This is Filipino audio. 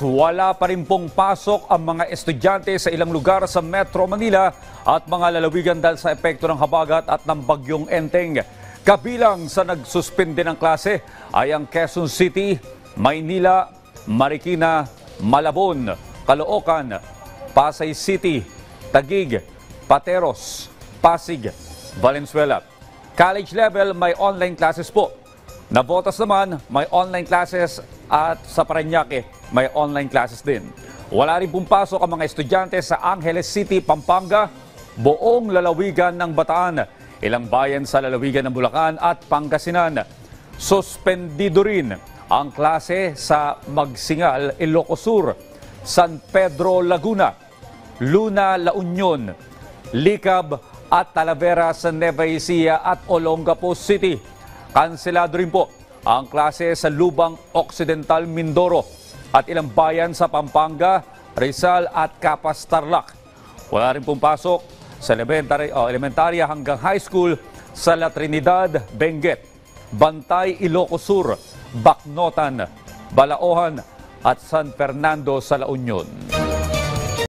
wala pa rin pong pasok ang mga estudyante sa ilang lugar sa Metro Manila at mga lalawigan dahil sa epekto ng habagat at ng bagyong Enteng. Kabilang sa nagsuspende ng klase ay ang Quezon City, Maynila, Marikina, Malabon, Caloocan, Pasay City, Taguig, Pateros, Pasig, Valenzuela. College level may online classes po. Navotas naman may online classes at sa Parañaque may online classes din. Wala rin pong pasok ang mga estudyante sa Angeles City, Pampanga, buong lalawigan ng Bataan, ilang bayan sa lalawigan ng Bulacan at Pangasinan. Suspendido rin ang klase sa Magsingal, Ilocos Sur, San Pedro, Laguna, Luna, La Union, Licab at Talavera sa Nueva Ecija at Olongapo City. Kanselado rin po ang klase sa Lubang Occidental, Mindoro at ilang bayan sa Pampanga, Rizal at Capas, Tarlac. Wala rin pong pasok sa elementarya hanggang high school sa La Trinidad, Benguet, Bantay, Ilocos Sur, Bacnotan, Balaohan at San Fernando sa La Union.